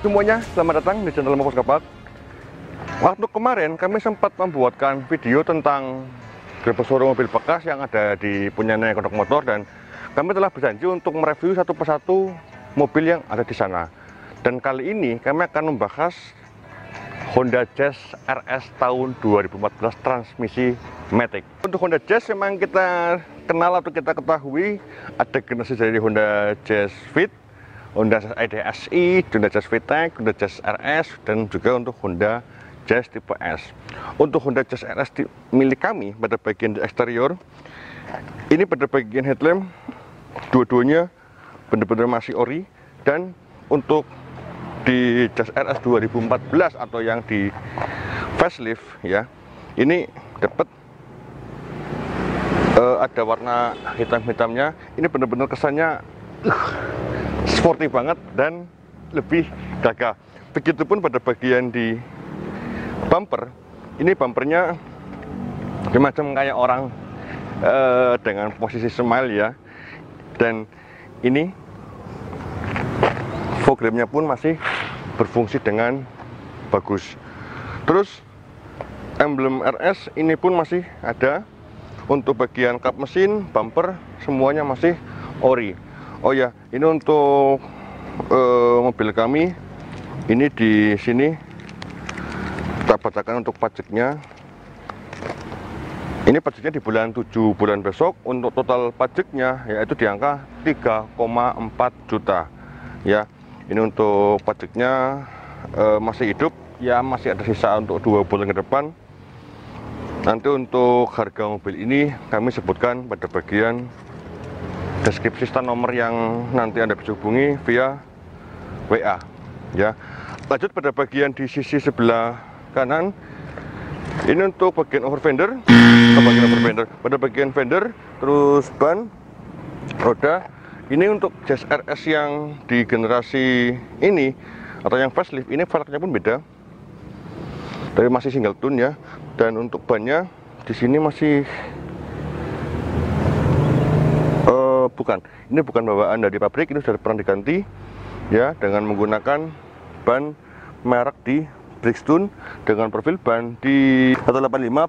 semuanya, selamat datang di channel Mopos Kapak. Waktu kemarin kami sempat membuatkan video tentang gerbek showroom mobil bekas yang ada di punyanya Kondok Motor, dan kami telah berjanji untuk mereview satu persatu mobil yang ada di sana. Dan kali ini kami akan membahas Honda Jazz RS tahun 2014 transmisi Matic. Untuk Honda Jazz memang kita kenal atau kita ketahui ada generasi dari Honda Jazz Fit, Honda Jazz IDSi, Honda Jazz VTEC, Honda Jazz RS, dan juga untuk Honda Jazz tipe S. Untuk Honda Jazz RS milik kami pada bagian eksterior, ini pada bagian headlamp dua-duanya benar-benar masih ori, dan untuk di Jazz RS 2014 atau yang di facelift ya, ini dapat ada warna hitam-hitamnya. Ini benar-benar kesannya sporty banget dan lebih gagah. Begitupun pada bagian di bumper, ini bumpernya semacam kayak orang dengan posisi smile ya, dan ini fog lampnya pun masih berfungsi dengan bagus. Terus emblem RS ini pun masih ada. Untuk bagian kap mesin, bumper, semuanya masih ori. Oh ya, ini untuk mobil kami, ini di sini kita bacakan untuk pajaknya. Ini pajaknya di bulan 7 bulan besok. Untuk total pajaknya yaitu di angka 3,4 juta. Ya, ini untuk pajaknya masih hidup, ya masih ada sisa untuk 2 bulan ke depan. Nanti untuk harga mobil ini kami sebutkan pada bagian deskripsi serta nomor yang nanti Anda bisa hubungi via WA ya. Lanjut pada bagian di sisi sebelah kanan, ini untuk bagian overfender, pada bagian fender, terus ban, roda. Ini untuk Jazz RS yang di generasi ini atau yang facelift, ini velgnya pun beda, tapi masih single tone ya. Dan untuk bannya di sini masih ini bukan bawaan dari pabrik, ini sudah pernah diganti ya, dengan menggunakan ban merek di Bridgestone dengan profil ban di 185/55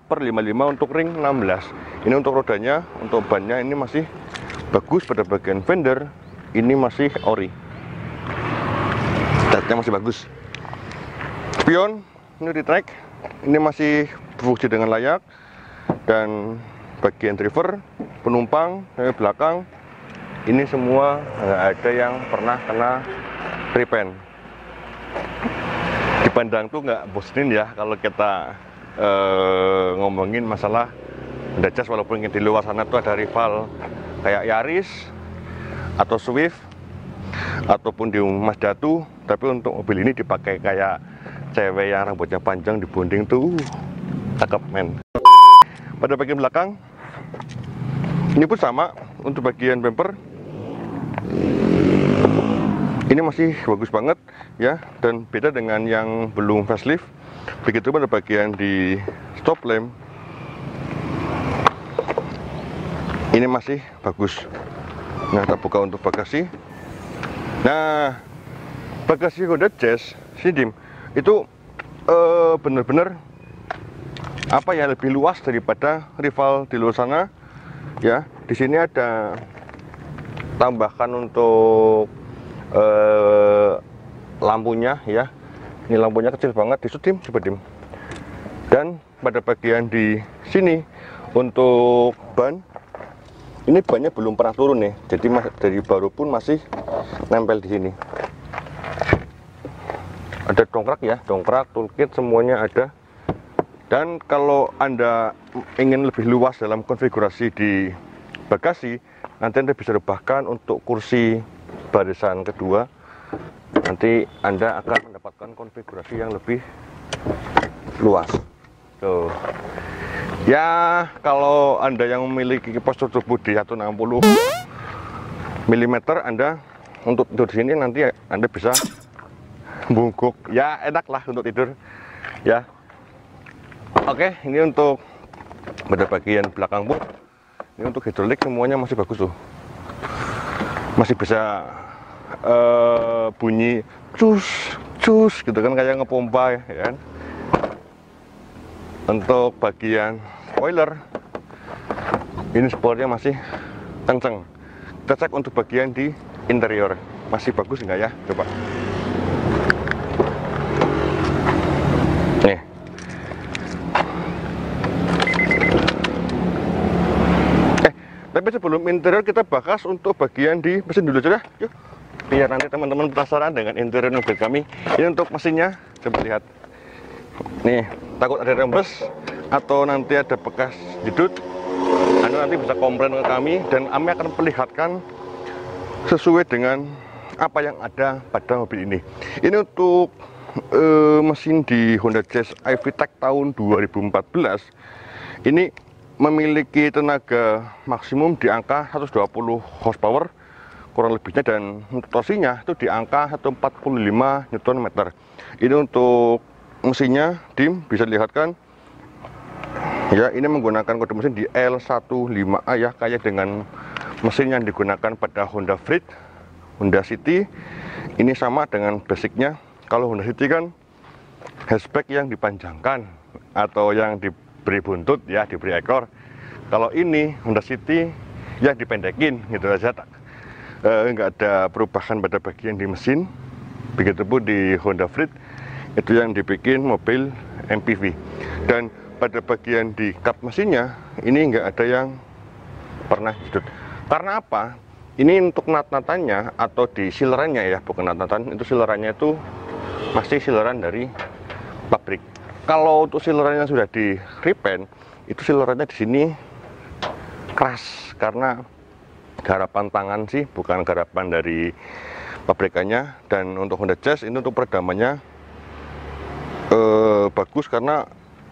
untuk ring 16. Ini untuk rodanya, untuk bannya ini masih bagus. Pada bagian fender ini masih ori, catnya masih bagus. Spion ini di track, ini masih berfungsi dengan layak. Dan bagian driver, penumpang, belakang, ini semua nggak ada yang pernah kena repaint. Dipandang tuh nggak bosenin ya kalau kita ngomongin masalah Honda Jazz, walaupun di luar sana tuh ada rival kayak Yaris atau Swift ataupun di Mazda tuh, tapi untuk mobil ini dipakai kayak cewek yang rambutnya panjang dibonding tuh cakep men. Pada bagian belakang ini pun sama. Untuk bagian bumper ini masih bagus banget ya, dan beda dengan yang belum facelift. Begitu pada bagian di stop lamp ini masih bagus. Nah, kita buka untuk bagasi. Nah, bagasi Honda Jazz Sidim itu benar-benar apa ya, lebih luas daripada rival di luar sana ya. Di sini ada tambahkan untuk lampunya ya. Ini lampunya kecil banget, disudim coba dim. Dan pada bagian di sini untuk ban, ini bannya belum pernah turun nih, jadi dari baru pun masih nempel di sini. Ada dongkrak ya, dongkrak, toolkit, semuanya ada. Dan kalau Anda ingin lebih luas dalam konfigurasi di bagasi, nanti Anda bisa rebahkan untuk kursi barisan kedua. Nanti Anda akan mendapatkan konfigurasi yang lebih luas. Tuh. Ya, kalau Anda yang memiliki postur tubuh di 160 mm, Anda untuk tidur di sini nanti Anda bisa bungkuk. Ya, enak lah untuk tidur ya. Oke, ini untuk pada bagian belakang pun, ini untuk hidrolik semuanya masih bagus tuh. Masih bisa bunyi cus cus gitu kan, kayak ngepompa ya kan. Untuk bagian spoiler ini spornya masih kenceng. Kita cek untuk bagian di interior masih bagus nggak ya, coba nih. Tapi sebelum interior kita bahas untuk bagian di mesin dulu aja, yuk, biar nanti teman-teman penasaran dengan interior mobil kami. Ini untuk mesinnya, coba lihat nih, takut ada rembes atau nanti ada bekas jedut, Anda nanti bisa komplain ke kami dan kami akan perlihatkan sesuai dengan apa yang ada pada mobil ini. Ini untuk mesin di Honda Jazz i-VTEC tahun 2014. Ini memiliki tenaga maksimum di angka 120 horsepower kurang lebihnya, dan untuk torsinya itu di angka 145 Nm. Ini untuk mesinnya, Dim bisa dilihatkan ya, ini menggunakan kode mesin di L15A ya, kayak dengan mesin yang digunakan pada Honda Freed, Honda City. Ini sama dengan basicnya. Kalau Honda City kan hatchback yang dipanjangkan atau yang diberi buntut ya, diberi ekor. Kalau ini Honda City yang dipendekin gitu aja, nggak ada perubahan pada bagian di mesin. Begitupun di Honda Freed, itu yang dibikin mobil MPV. Dan pada bagian di kap mesinnya ini nggak ada yang pernah jedut. Karena apa? Ini untuk nat-natannya atau di silerannya ya, bukan nat-natan, itu silerannya itu masih sileran dari pabrik. Kalau untuk silerannya sudah di repaint, itu silerannya di sini keras karena garapan tangan sih, bukan garapan dari pabrikannya. Dan untuk Honda Jazz ini untuk peredamannya bagus, karena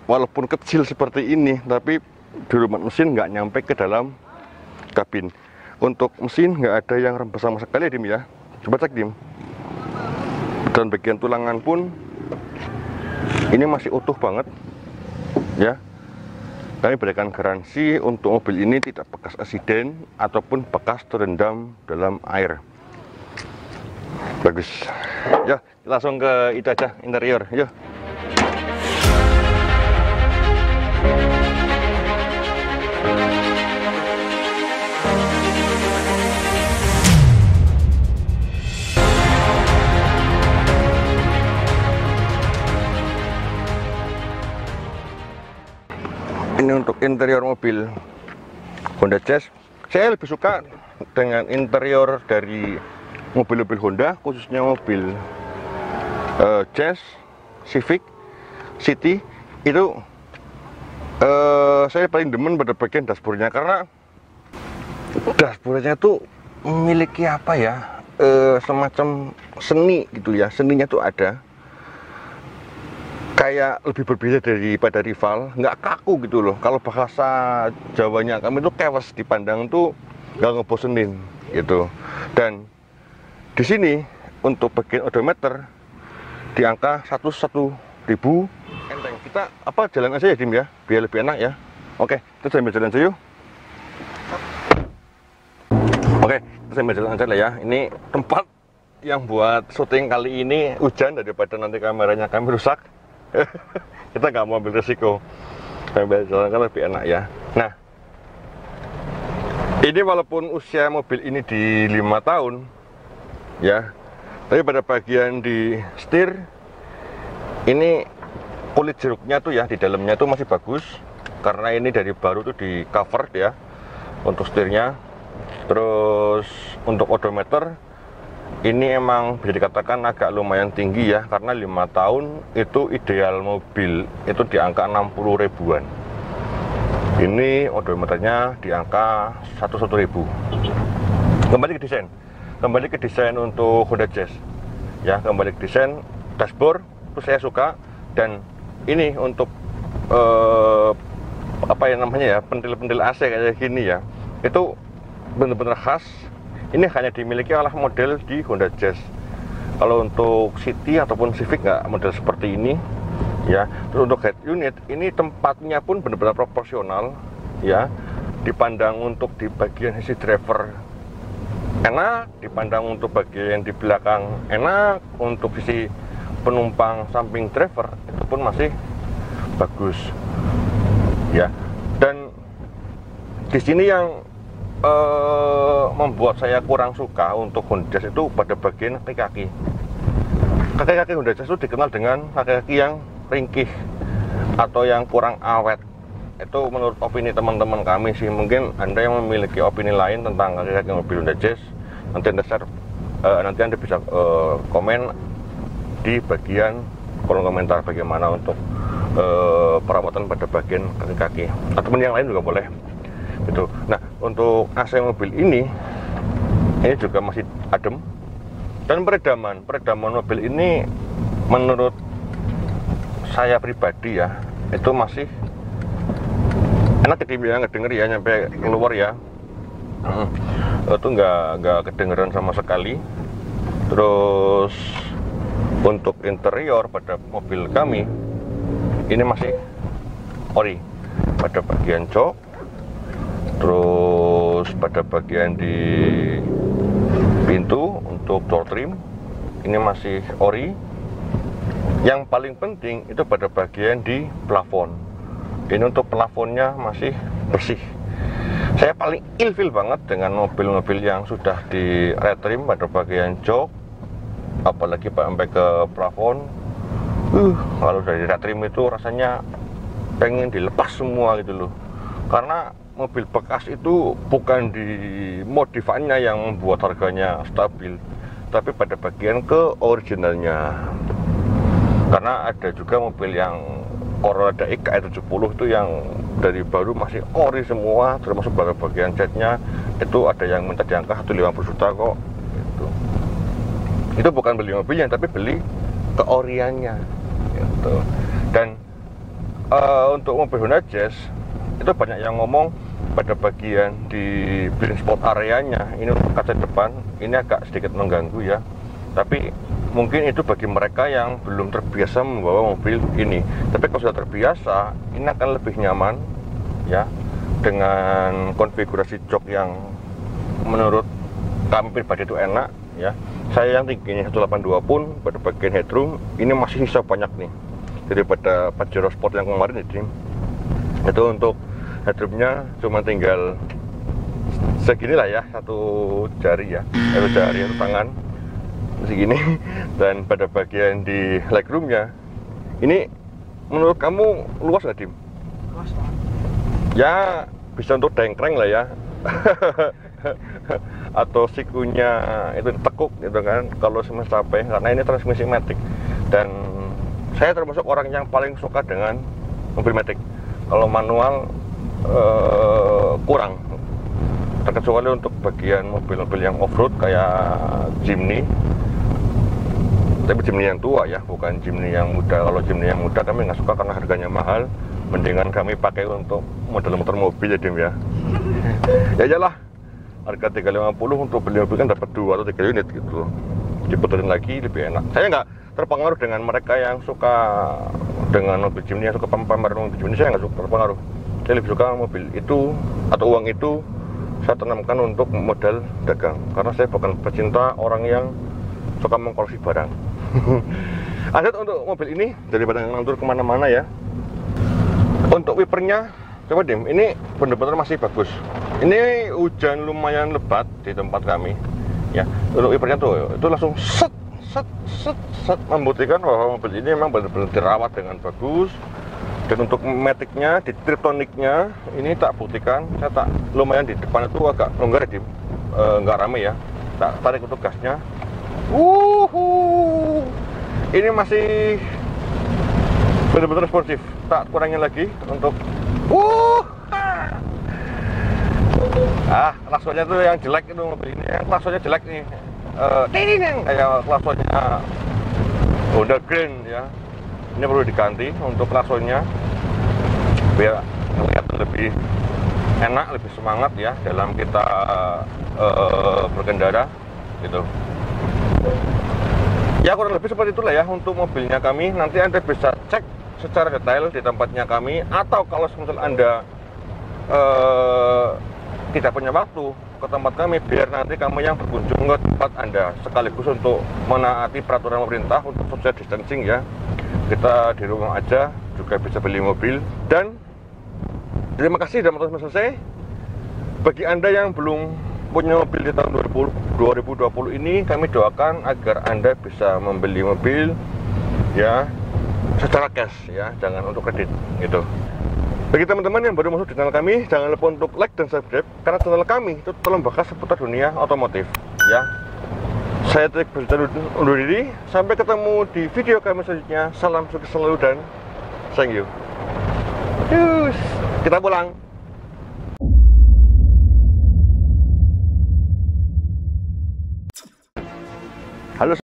walaupun kecil seperti ini, tapi di rumah mesin nggak nyampe ke dalam kabin. Untuk mesin nggak ada yang rembes sama sekali ya, Dim ya. Coba cek, Dim. Dan bagian tulangan pun ini masih utuh banget ya. Kami berikan garansi untuk mobil ini tidak bekas asiden ataupun bekas terendam dalam air. Bagus. Ya, langsung ke itu aja, interior. Yuk. Ini untuk interior mobil Honda Jazz. Saya lebih suka dengan interior dari mobil-mobil Honda, khususnya mobil Jazz, Civic, City. Itu saya paling demen pada bagian dashboardnya, karena dashboardnya tuh memiliki apa ya, semacam seni gitu ya. Seninya tuh ada, kayak lebih berbeda daripada rival, nggak kaku gitu loh. Kalau bahasa Jawanya kami tuh kewas, dipandang tuh nggak ngebosenin gitu. Dan di sini untuk bagian odometer di angka 101.000 enteng. Kita apa jalan aja ya, Dim ya, biar lebih enak ya. Oke, kita sambil jalan aja yuk. Oke, kita sambil jalan aja lah ya. Ini tempat yang buat syuting kali ini hujan, daripada nanti kameranya kami rusak. Kita nggak mau ambil resiko, sambil jalan kan lebih enak ya. Nah, ini walaupun usia mobil ini di 5 tahun ya, tapi pada bagian di setir ini kulit jeruknya tuh ya, di dalamnya tuh masih bagus, karena ini dari baru tuh di cover ya untuk setirnya. Terus untuk odometer ini emang bisa dikatakan agak lumayan tinggi ya, karena 5 tahun itu ideal mobil itu di angka 60 ribuan. Ini odometernya di angka 101.000. Kembali ke desain untuk Honda Jazz ya, kembali ke desain dashboard itu saya suka. Dan ini untuk apa yang namanya ya, pentil-pentil AC kayak gini ya, itu benar-benar khas. Ini hanya dimiliki oleh model di Honda Jazz. Kalau untuk City ataupun Civic nggak model seperti ini ya. Terus untuk head unit ini tempatnya pun benar-benar proporsional ya. Dipandang untuk di bagian sisi driver enak, dipandang untuk bagian di belakang enak, untuk sisi penumpang samping driver itu pun masih bagus ya. Dan di sini yang membuat saya kurang suka untuk Honda Jazz itu pada bagian kaki-kaki. Kaki-kaki Honda Jazz itu dikenal dengan kaki-kaki yang ringkih atau yang kurang awet. Itu menurut opini teman-teman kami sih. Mungkin Anda yang memiliki opini lain tentang kaki-kaki mobil Honda Jazz, nanti Anda bisa komen di bagian kolom komentar bagaimana untuk perawatan pada bagian kaki-kaki, ataupun yang lain juga boleh gitu. Nah, untuk AC mobil ini juga masih adem, dan peredaman mobil ini menurut saya pribadi ya, itu masih enak ngedenger ya, nyampe keluar ya. Itu nggak kedengeran sama sekali. Terus untuk interior pada mobil kami ini masih ori pada bagian jok, terus pada bagian di pintu untuk door trim ini masih ori. Yang paling penting itu pada bagian di plafon. Ini untuk plafonnya masih bersih. Saya paling ilfil banget dengan mobil-mobil yang sudah di retrim pada bagian jok, apalagi sampai ke plafon. Kalau dari retrim itu rasanya pengen dilepas semua gitu loh. Karena mobil bekas itu bukan di modifannya yang membuat harganya stabil, tapi pada bagian ke originalnya. Karena ada juga mobil yang Corolla DX 70 itu yang dari baru masih ori semua, termasuk pada bagian catnya itu ada yang minta di angka 150 juta kok gitu. Itu bukan beli mobilnya, tapi beli keoriannya gitu. Dan untuk mobil Honda Jazz itu banyak yang ngomong pada bagian di blind spot areanya ini untuk kaca depan ini agak sedikit mengganggu ya, tapi mungkin itu bagi mereka yang belum terbiasa membawa mobil ini. Tapi kalau sudah terbiasa, ini akan lebih nyaman ya, dengan konfigurasi jok yang menurut kami pribadi itu enak ya. Saya yang tingginya 182 pun pada bagian headroom ini masih sisa banyak nih daripada Pajero Sport yang kemarin itu untuk headroomnya cuma tinggal segini lah ya, satu jari satu tangan segini. Dan pada bagian di legroomnya ini menurut kamu luas nggak, Dim? Luas banget ya, bisa untuk dengkreng lah ya. Atau sikunya itu ditekuk gitu kan kalau semesta capek, karena ini transmisi matic. Dan saya termasuk orang yang paling suka dengan mobil matic. Kalau manual kurang, terkecuali untuk bagian mobil-mobil yang off-road kayak Jimny. Tapi Jimny yang tua ya, bukan Jimny yang muda. Kalau Jimny yang muda kami nggak suka karena harganya mahal. Mendingan kami pakai untuk model motor mobil ya, Dim ya. Ya iyalah, harga 350 untuk beli mobil kan dapat 2 atau 3 unit gitu. Diputerin lagi lebih enak. Saya nggak terpengaruh dengan mereka yang suka dengan mobil Jimny, yang suka pamer mobil Jimny. Saya nggak suka terpengaruh. Saya lebih suka mobil itu atau uang itu saya tanamkan untuk modal dagang, karena saya bukan pecinta orang yang suka mengkoleksi barang. Ada untuk mobil ini daripada ngelantur kemana-mana ya. Untuk wipernya coba Dim, ini benar-benar masih bagus. Ini hujan lumayan lebat di tempat kami ya. Untuk wipernya tuh itu langsung set membuktikan bahwa mobil ini memang benar-benar dirawat dengan bagus. Dan untuk maticnya, di triptoniknya ini tak buktikan, saya tak lumayan di depan itu agak longgar ya, Dim, nggak rame ya. Tak tarik untuk gasnya, ini masih benar-benar responsif. Tak kurangin lagi untuk klaksonnya tuh yang jelek itu mobil ini, yang klaksonnya jelek nih, kayak klaksonnya Honda Grand ya. Ini perlu diganti untuk klaksonnya biar kelihatan lebih enak, lebih semangat ya dalam kita berkendara gitu. Ya kurang lebih seperti itulah ya untuk mobilnya kami. Nanti Anda bisa cek secara detail di tempatnya kami, atau kalau misal Anda tidak punya waktu ke tempat kami biar nanti kamu yang berkunjung ke tempat Anda sekaligus untuk menaati peraturan pemerintah untuk social distancing ya. Kita di rumah aja juga bisa beli mobil. Dan terima kasih sudah menonton selesai. Bagi Anda yang belum punya mobil di tahun 2020 ini, kami doakan agar Anda bisa membeli mobil ya secara cash ya, jangan untuk kredit gitu. Bagi teman-teman yang baru masuk di channel kami, jangan lupa untuk like dan subscribe karena channel kami itu telah membahas seputar dunia otomotif ya. Saya Trik bercerita undur diri. Sampai ketemu di video kami selanjutnya. Salam sukses selalu dan thank you. Yus, kita pulang. Halo.